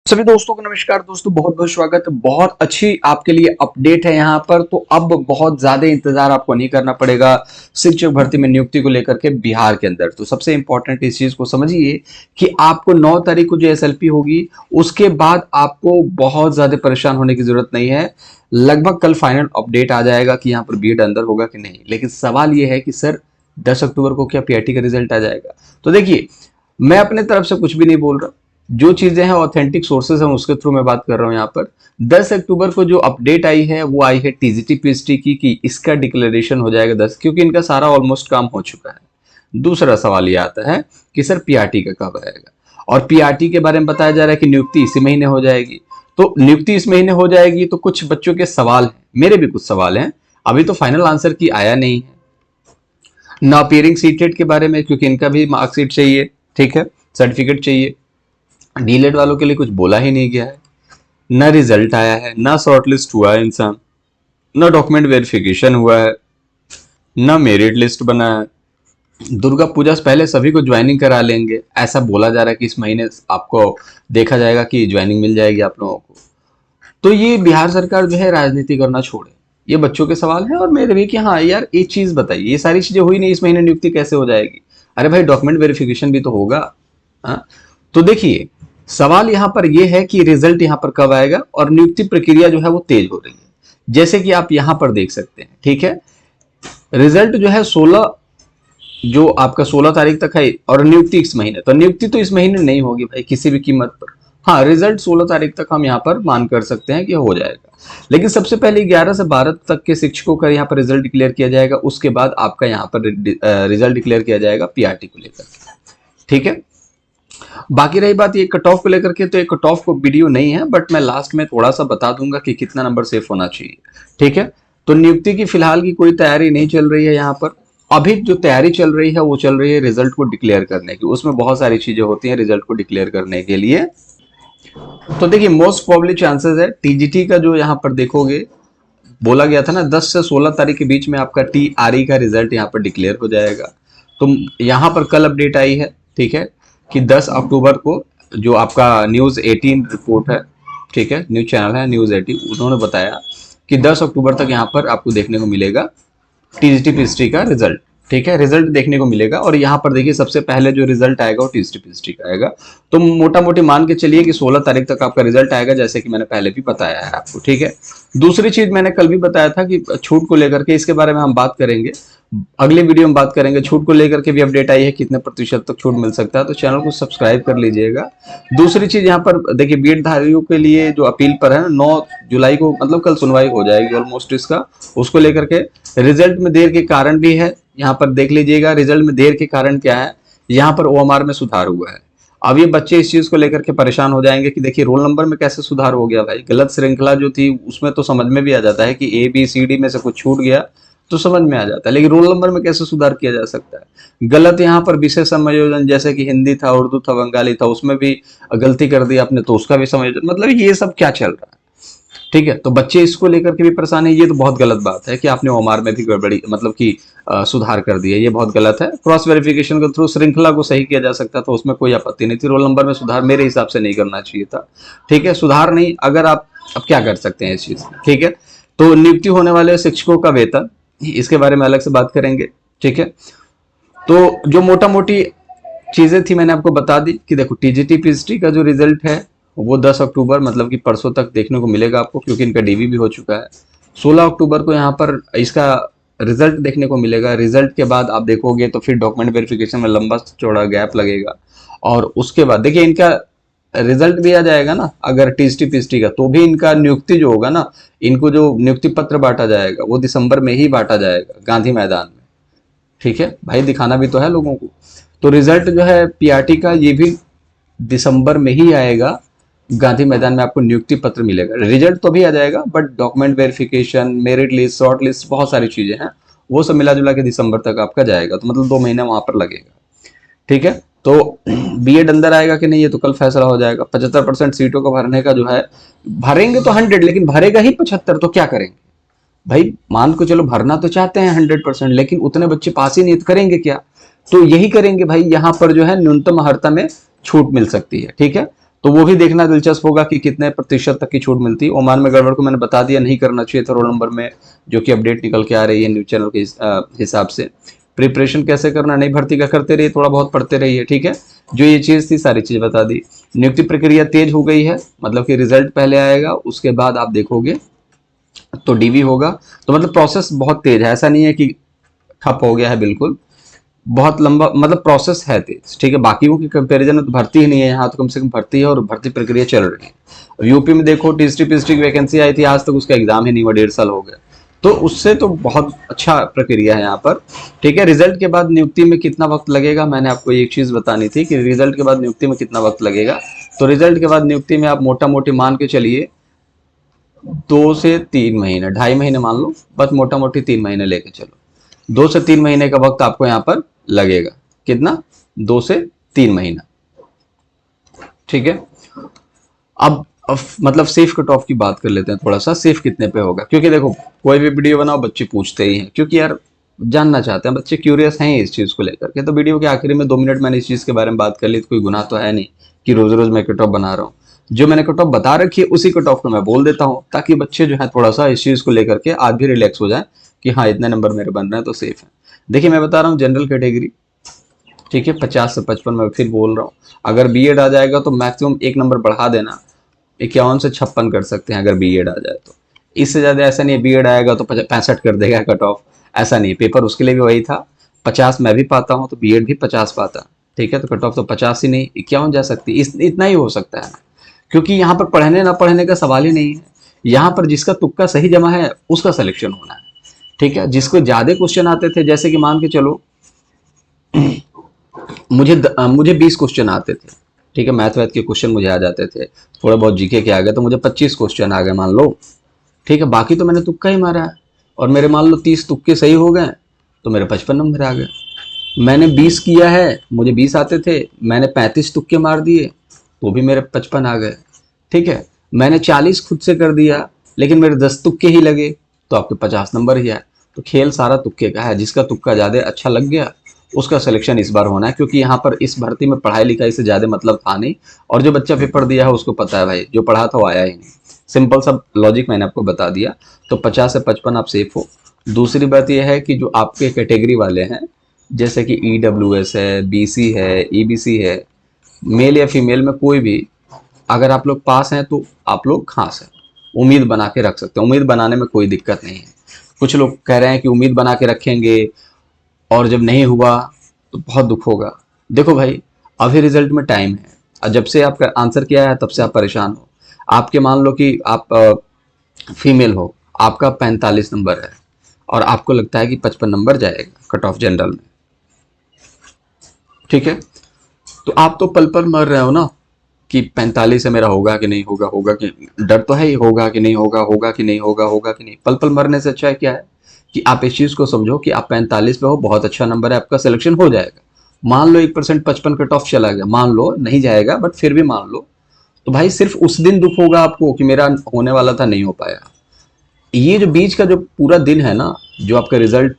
सभी दोस्तों को नमस्कार। दोस्तों बहुत बहुत स्वागत है। बहुत अच्छी आपके लिए अपडेट है यहाँ पर। तो अब बहुत ज्यादा इंतजार आपको नहीं करना पड़ेगा शिक्षक भर्ती में नियुक्ति को लेकर के बिहार के अंदर। तो सबसे इंपॉर्टेंट इस चीज को समझिए कि आपको 9 तारीख को जो एसएलपी होगी उसके बाद आपको बहुत ज्यादा परेशान होने की जरूरत नहीं है। लगभग कल फाइनल अपडेट आ जाएगा कि यहाँ पर बीएड अंदर होगा कि नहीं। लेकिन सवाल यह है कि सर 10 अक्टूबर को क्या पीआरटी का रिजल्ट आ जाएगा। तो देखिए, मैं अपने तरफ से कुछ भी नहीं बोल रहा, जो चीजें हैं ऑथेंटिक सोर्सेज हैं उसके थ्रू मैं बात कर रहा हूं। यहाँ पर 10 अक्टूबर को जो अपडेट आई है वो आई है टीजीटी पीएचटी की कि इसका डिक्लेरेशन हो जाएगा 10, क्योंकि इनका सारा ऑलमोस्ट काम हो चुका है। दूसरा सवाल ये आता है कि सर पीआरटी का कब आएगा, और पीआरटी के बारे में बताया जा रहा है कि नियुक्ति इसी महीने हो जाएगी। तो नियुक्ति इस महीने हो जाएगी तो कुछ बच्चों के सवाल हैं, मेरे भी कुछ सवाल हैं, अभी तो फाइनल आंसर की आया नहीं है। ना अपीयरिंग सीटेड के बारे में, क्योंकि इनका भी मार्कशीट चाहिए, ठीक है, सर्टिफिकेट चाहिए। डीलेट वालों के लिए कुछ बोला ही नहीं गया है, ना रिजल्ट आया है, ना शॉर्टलिस्ट हुआ है इंसान, ना डॉक्यूमेंट वेरिफिकेशन हुआ है, ना मेरिट लिस्ट बना है। दुर्गा पूजा से पहले सभी को ज्वाइनिंग करा लेंगे, ऐसा बोला जा रहा है कि इस महीने आपको देखा जाएगा कि ज्वाइनिंग मिल जाएगी आप लोगों को। तो ये बिहार सरकार जो है राजनीति करना छोड़े, ये बच्चों के सवाल है और मेरे भी कि हाँ यार एक चीज बताइए, ये सारी चीजें हुई नहीं, इस महीने नियुक्ति कैसे हो जाएगी। अरे भाई डॉक्यूमेंट वेरिफिकेशन भी तो होगा। हाँ, तो देखिए सवाल यहाँ पर यह है कि रिजल्ट यहाँ पर कब आएगा, और नियुक्ति प्रक्रिया जो है वो तेज हो रही है, जैसे कि आप यहाँ पर देख सकते हैं। ठीक है, रिजल्ट जो है 16, जो आपका 16 तारीख तक है, और नियुक्ति इस महीने, तो नियुक्ति तो इस महीने नहीं होगी भाई किसी भी कीमत पर। हाँ, रिजल्ट 16 तारीख तक हम यहाँ पर मान कर सकते हैं कि हो जाएगा, लेकिन सबसे पहले 11 से 12 तक के शिक्षकों का यहाँ पर रिजल्ट डिक्लेयर किया जाएगा। उसके बाद आपका यहाँ पर रिजल्ट डिक्लेयर किया जाएगा पीआरटी को लेकर। ठीक है, बाकी रही बात ये कट ऑफ को लेकर के, तो एक कट ऑफ को वीडियो नहीं है, बट मैं लास्ट में थोड़ा सा बता दूंगा कि कितना नंबर सेफ होना चाहिए। ठीक है, तो नियुक्ति की फिलहाल की कोई तैयारी नहीं चल रही है यहाँ पर। अभी जो तैयारी चल रही है वो चल रही है रिजल्ट को डिक्लेयर करने की। उसमें बहुत सारी चीजें होती हैं रिजल्ट को डिक्लेयर करने के लिए। तो देखिए मोस्ट प्रोबेबली चांसेस है टीजीटी का, जो यहाँ पर देखोगे बोला गया था ना 10 से 16 तारीख के बीच में आपका टीआरई का रिजल्ट यहाँ पर डिक्लेयर हो जाएगा। तो यहाँ पर कल अपडेट आई है, ठीक है, कि 10 अक्टूबर को जो आपका न्यूज़ 18 रिपोर्ट है, ठीक है, न्यूज चैनल है न्यूज़ 18, उन्होंने बताया कि 10 अक्टूबर तक यहाँ पर आपको देखने को मिलेगा टीजीटी पीएचटी का रिजल्ट। ठीक है, रिजल्ट देखने को मिलेगा, और यहाँ पर देखिए सबसे पहले जो रिजल्ट आएगा वो टीजीटी पीएचटी का आएगा। तो मोटा मोटी मान के चलिए कि 16 तारीख तक आपका रिजल्ट आएगा, जैसे कि मैंने पहले भी बताया है आपको। ठीक है, दूसरी चीज मैंने कल भी बताया था कि छूट को लेकर के, इसके बारे में हम बात करेंगे अगले वीडियो में, बात करेंगे। छूट को लेकर के भी अपडेट आई है, कितने प्रतिशत तक छूट मिल सकता है, तो चैनल को सब्सक्राइब कर लीजिएगा। दूसरी चीज यहाँ पर देखिए, बीएड धारियों के लिए जो अपील पर है 9 जुलाई को, मतलब कल सुनवाई हो जाएगी ऑलमोस्ट इसका, उसको लेकर के रिजल्ट में देर के कारण भी है। यहाँ पर देख लीजिएगा रिजल्ट में देर के कारण क्या है, यहाँ पर ओएमआर में सुधार हुआ है। अब ये बच्चे इस चीज को लेकर के परेशान हो जाएंगे कि देखिए रोल नंबर में कैसे सुधार हो गया भाई। गलत श्रृंखला जो थी उसमें तो समझ में भी आ जाता है कि ABCD में से कुछ छूट गया तो समझ में आ जाता है, लेकिन रोल नंबर में कैसे सुधार किया जा सकता है। गलत यहाँ पर विषय समायोजन, जैसे कि हिंदी था, उर्दू था, बंगाली था, उसमें भी गलती कर दी आपने, तो उसका भी समायोजन, मतलब ये सब क्या चल रहा है। ठीक है, तो बच्चे इसको लेकर के भी परेशान है। ये तो बहुत गलत बात है कि आपने ओएमआर में भी गड़बड़ी, मतलब कि सुधार कर दिया, ये बहुत गलत है। क्रॉस वेरिफिकेशन के थ्रू श्रृंखला को सही किया जा सकता था, उसमें कोई आपत्ति नहीं थी। रोल नंबर में सुधार मेरे हिसाब से नहीं करना चाहिए था। ठीक है, सुधार नहीं, अगर आप अब क्या कर सकते हैं इस चीज में। ठीक है, तो नियुक्ति होने वाले शिक्षकों का वेतन, इसके बारे में अलग से बात करेंगे। ठीक है, तो जो मोटा मोटी चीजें थी मैंने आपको बता दी कि देखो टीजीटी पीएचटी का जो रिजल्ट है वो 10 अक्टूबर, मतलब कि परसों तक देखने को मिलेगा आपको, क्योंकि इनका डीवी भी हो चुका है। 16 अक्टूबर को यहाँ पर इसका रिजल्ट देखने को मिलेगा। रिजल्ट के बाद आप देखोगे तो फिर डॉक्यूमेंट वेरिफिकेशन में लंबा चौड़ा गैप लगेगा, और उसके बाद देखिए इनका रिजल्ट भी आ जाएगा ना अगर टीजीटी पीएचटी का, तो भी इनका नियुक्ति जो होगा ना, इनको जो नियुक्ति पत्र बांटा जाएगा वो दिसंबर में ही बांटा जाएगा गांधी मैदान में। ठीक है भाई, दिखाना भी तो है लोगों को। तो रिजल्ट जो है पीआरटी का ये भी दिसंबर में ही आएगा, गांधी मैदान में आपको नियुक्ति पत्र मिलेगा। रिजल्ट तो भी आ जाएगा, but document verification, merit list, short list, बहुत सारी चीजें हैं, वो सब मिला जुला के दिसंबर तक आपका जाएगा, तो मतलब 2 महीना वहां पर लगेगा। ठीक है, तो बीएड अंदर आएगा कि नहीं ये तो कल फैसला हो जाएगा। 75% सीटों को भरने का जो है, भरेंगे तो 100, लेकिन भरेगा ही 75, तो क्या करेंगे भाई। मान को चलो भरना तो चाहते हैं 100%, लेकिन उतने बच्चे पास ही नहीं, करेंगे क्या। तो यही करेंगे भाई, यहाँ पर जो है न्यूनतम अर्हता में छूट मिल सकती है। ठीक है, तो वो भी देखना दिलचस्प होगा कि कितने प्रतिशत तक की छूट मिलती है। ओमान में गड़बड़ को मैंने बता दिया, नहीं करना चाहिए था रोल नंबर में, जो कि अपडेट निकल के आ रही है न्यूज चैनल के हिसाब से। प्रिपरेशन कैसे करना, नई भर्ती का करते रहिए, थोड़ा बहुत पढ़ते रहिए, ठीक है। जो ये चीज थी सारी चीज बता दी। नियुक्ति प्रक्रिया तेज हो गई है, मतलब कि रिजल्ट पहले आएगा, उसके बाद आप देखोगे तो डीवी होगा। तो मतलब प्रोसेस बहुत तेज है, ऐसा नहीं है कि ठप हो गया है, बिल्कुल बहुत लंबा मतलब प्रोसेस है तेज, ठीक है। बाकियों की कंपैरिजन में तो भर्ती ही नहीं है, यहाँ तो कम से कम भर्ती है और भर्ती प्रक्रिया चल रही है। यूपी में देखो टीएसटी पीएसटी की वैकेंसी आई थी, आज तक उसका एग्जाम ही नहीं हुआ, 1.5 साल हो गए। तो उससे तो बहुत अच्छा प्रक्रिया है यहाँ पर, ठीक है। रिजल्ट के बाद नियुक्ति में कितना वक्त लगेगा, मैंने आपको एक चीज बतानी थी कि रिजल्ट के बाद नियुक्ति में कितना वक्त लगेगा। तो रिजल्ट के बाद नियुक्ति में आप मोटा मोटी मान के चलिए 2 से 3 महीने, 2.5 महीने मान लो, बस मोटा मोटी 3 महीने लेके चलो। 2 से 3 महीने का वक्त आपको यहाँ पर लगेगा। कितना? 2 से 3 महीना, ठीक है। अब मतलब सेफ कट ऑफ की बात कर लेते हैं थोड़ा सा, सेफ कितने पे होगा। क्योंकि देखो कोई भी वीडियो बनाओ बच्चे पूछते ही हैं, क्योंकि यार जानना चाहते हैं बच्चे, क्यूरियस हैं इस चीज को लेकर के। तो वीडियो के आखिरी में 2 मिनट मैंने इस चीज के बारे में बात कर ली, तो कोई गुनाह तो है नहीं कि रोज रोज मैं कट ऑफ बना रहा हूँ। जो मैंने कट ऑफ बता रखी है उसी कट ऑफ को मैं बोल देता हूँ, ताकि बच्चे जो है थोड़ा सा इस चीज को लेकर के आज भी रिलैक्स हो जाए कि हाँ इतने नंबर मेरे बन रहे हैं तो सेफ है। देखिए मैं बता रहा हूँ जनरल कैटेगरी, ठीक है, 50 से 55 में फिर बोल रहा हूँ। अगर बीएड आ जाएगा तो मैक्सिमम 1 नंबर बढ़ा देना, 51 से 56 कर सकते हैं अगर बीएड आ जाए तो। इससे ज्यादा ऐसा नहीं है बीएड आएगा तो 65 कर देगा कट ऑफ, ऐसा नहीं। पेपर उसके लिए भी वही था, 50 मैं भी पाता हूँ तो बीएड भी 50 पाता, ठीक है। तो कट ऑफ तो 50 ही नहीं 51 जा सकती, इतना ही हो सकता है। क्योंकि यहाँ पर पढ़ने ना पढ़ने का सवाल ही नहीं है, यहाँ पर जिसका तुक्का सही जमा है उसका सिलेक्शन होना है, ठीक है। जिसको ज्यादा क्वेश्चन आते थे, जैसे कि मान के चलो मुझे 20 क्वेश्चन आते थे, ठीक है, मैथ वैथ के क्वेश्चन मुझे आ जाते थे, थोड़ा बहुत जीके के आ गए, तो मुझे 25 क्वेश्चन आ गए मान लो, ठीक है। बाकी तो मैंने तुक्का ही मारा है, और मेरे मान लो 30 तुक्के सही हो गए तो मेरे 55 नंबर आ गए। मैंने 20 किया है, मुझे 20 आते थे, मैंने 35 तुक्के मार दिए तो भी मेरे 55 आ गए, ठीक है। मैंने 40 खुद से कर दिया लेकिन मेरे 10 तुक्के ही लगे तो आपके 50 नंबर ही आए। तो खेल सारा तुक्के का है, जिसका तुक्का ज्यादा अच्छा लग गया उसका सिलेक्शन इस बार होना है। क्योंकि यहाँ पर इस भर्ती में पढ़ाई लिखाई से ज्यादा मतलब था नहीं, और जो बच्चा पेपर दिया है उसको पता है भाई जो पढ़ा था वो आया ही नहीं। सिंपल सा लॉजिक मैंने आपको बता दिया। तो 50 से 55 आप सेफ हो। दूसरी बात यह है कि जो आपके कैटेगरी वाले हैं, जैसे कि ईडब्ल्यूएस है, बीसी है, ईबीसी है, मेल या फीमेल में कोई भी, अगर आप लोग पास हैं तो आप लोग खास हैं, उम्मीद बना के रख सकते हैं। उम्मीद बनाने में कोई दिक्कत नहीं है। कुछ लोग कह रहे हैं कि उम्मीद बना के रखेंगे और जब नहीं हुआ तो बहुत दुख होगा। देखो भाई अभी रिजल्ट में टाइम है, और जब से आपका आंसर किया है तब से आप परेशान हो। आपके मान लो कि आप फीमेल हो, आपका 45 नंबर है और आपको लगता है कि 55 नंबर जाएगा कट ऑफ जनरल में, ठीक है। तो आप तो पल पल मर रहे हो ना कि 45 है मेरा, होगा कि नहीं होगा, होगा कि, डर तो है ही, होगा कि नहीं होगा, होगा कि नहीं होगा, होगा कि नहीं। पल पल मरने से अच्छा है क्या है कि आप इस चीज को समझो कि आप 45 पे हो, बहुत अच्छा नंबर है, आपका सिलेक्शन हो जाएगा। मान लो 1% 55 कट ऑफ चला गया, मान लो नहीं जाएगा बट फिर भी मान लो, तो भाई सिर्फ उस दिन दुख होगा आपको कि मेरा होने वाला था नहीं हो पाया। ये जो बीच का जो पूरा दिन है ना, जो आपका रिजल्ट,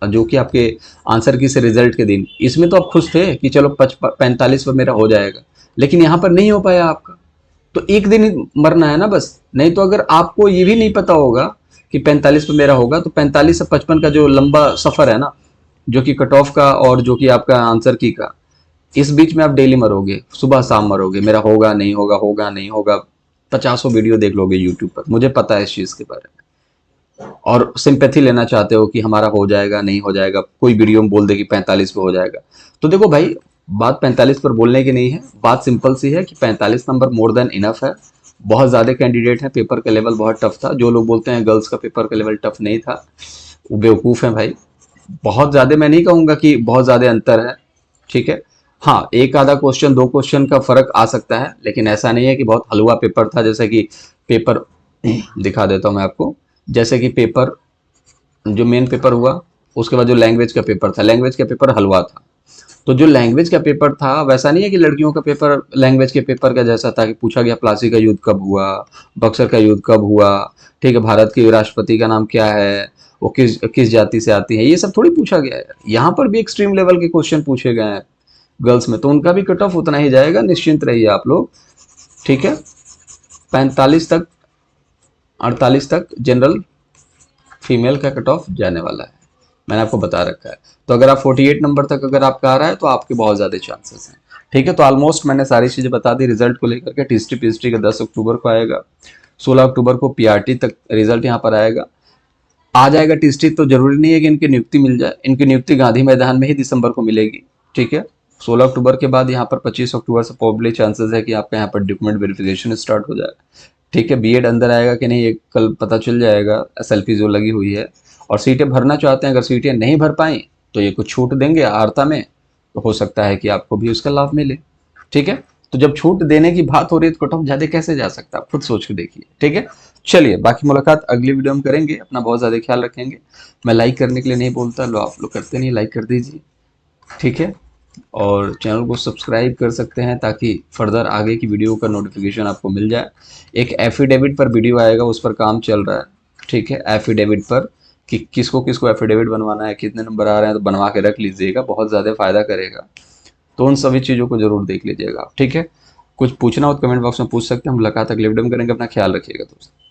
जो कि आपके आंसर की से रिजल्ट के दिन, इसमें तो आप खुश थे कि चलो 45 पर मेरा हो जाएगा, लेकिन यहाँ पर नहीं हो पाया आपका। तो एक दिन ही मरना है ना बस। नहीं तो अगर आपको ये भी नहीं पता होगा कि 45 पे मेरा होगा, तो 45 से 55 का जो लंबा सफर है ना, जो कि कट ऑफ का और जो कि आपका आंसर की का, इस बीच में आप डेली मरोगे, सुबह शाम मरोगे, मेरा होगा नहीं होगा, होगा नहीं होगा। 50 वीडियो देख लोगे यूट्यूब पर, मुझे पता है इस चीज के बारे में। और सिंपैथी लेना चाहते हो कि हमारा हो जाएगा नहीं हो जाएगा, कोई वीडियो में बोल दे कि 45 पे हो जाएगा। तो देखो भाई बात 45 पर बोलने की नहीं है, बात सिंपल सी है कि 45 नंबर मोर देन इनफ है। बहुत ज्यादा कैंडिडेट हैं, पेपर का लेवल बहुत टफ था। जो लोग बोलते हैं गर्ल्स का पेपर का लेवल टफ नहीं था, वो बेवकूफ है भाई। बहुत ज्यादा मैं नहीं कहूंगा कि बहुत ज्यादा अंतर है, ठीक है। हाँ एक आधा क्वेश्चन 2 क्वेश्चन का फर्क आ सकता है, लेकिन ऐसा नहीं है कि बहुत हलवा पेपर था। जैसे कि पेपर दिखा देता हूं मैं आपको, जैसे कि पेपर जो मेन पेपर हुआ, उसके बाद जो लैंग्वेज का पेपर था, लैंग्वेज का पेपर हलवा था। तो जो लैंग्वेज का पेपर था वैसा नहीं है कि लड़कियों का पेपर लैंग्वेज के पेपर का जैसा था कि पूछा गया प्लासी का युद्ध कब हुआ, बक्सर का युद्ध कब हुआ, ठीक है, भारत के राष्ट्रपति का नाम क्या है, वो किस किस जाति से आती है, ये सब थोड़ी पूछा गया है। यहाँ पर भी एक्सट्रीम लेवल के क्वेश्चन पूछे गए हैं गर्ल्स में, तो उनका भी कट ऑफ उतना ही जाएगा, निश्चिंत रहिए आप लोग। ठीक है, 45 तक 48 तक जनरल फीमेल का कट ऑफ जाने वाला है, मैंने आपको बता रखा है। तो अगर आप 48 नंबर तक अगर आपका आ रहा है तो आपके बहुत ज़्यादा चांसेस हैं। ठीक है, तो ऑलमोस्ट मैंने सारी चीज़ें बता दी रिजल्ट को लेकर के। टीएसटी पीएचडी का 10 अक्टूबर को आएगा, 16 अक्टूबर को पीआरटी तक रिजल्ट यहाँ पर आएगा। आ जाएगा टीएसटी तो जरूरी नहीं है कि इनकी नियुक्ति मिल जाए, इनकी नियुक्ति गांधी मैदान में ही दिसंबर को मिलेगी। ठीक है, 16 अक्टूबर के बाद यहाँ पर 25 अक्टूबर से प्रोबेबली चांसेस है कि आपका यहाँ पर डॉक्यूमेंट वेरिफिकेशन स्टार्ट हो जाए। ठीक है, बीएड अंदर आएगा कि नहीं ये कल पता चल जाएगा, एसएलपी जो लगी हुई है। और सीटें भरना चाहते हैं, अगर सीटें नहीं भर पाई तो ये कुछ छूट देंगे आर्ता में, तो हो सकता है कि आपको भी उसका लाभ मिले। ठीक है, तो जब छूट देने की बात हो रही है तो कट ऑफ ज्यादा कैसे जा सकता है, आप खुद सोच के देखिए। ठीक है, चलिए बाकी मुलाकात अगली वीडियो में करेंगे, अपना बहुत ज्यादा ख्याल रखेंगे। मैं लाइक करने के लिए नहीं बोलता, लो आप लोग करते नहीं, लाइक कर दीजिए। ठीक है, और चैनल को सब्सक्राइब कर सकते हैं ताकि फर्दर आगे की वीडियो का नोटिफिकेशन आपको मिल जाए। एक एफिडेविट पर वीडियो आएगा, उस पर काम चल रहा है। ठीक है, एफिडेविट पर कि किसको किसको एफिडेविट बनवाना है, कितने नंबर आ रहे हैं, तो बनवा के रख लीजिएगा, बहुत ज़्यादा फायदा करेगा। तो उन सभी चीज़ों को जरूर देख लीजिएगा आप। ठीक है, कुछ पूछना हो तो कमेंट बॉक्स में पूछ सकते हैं, हम मुलाकात अगले वीडियो में करेंगे। अपना ख्याल रखिएगा दोस्तों।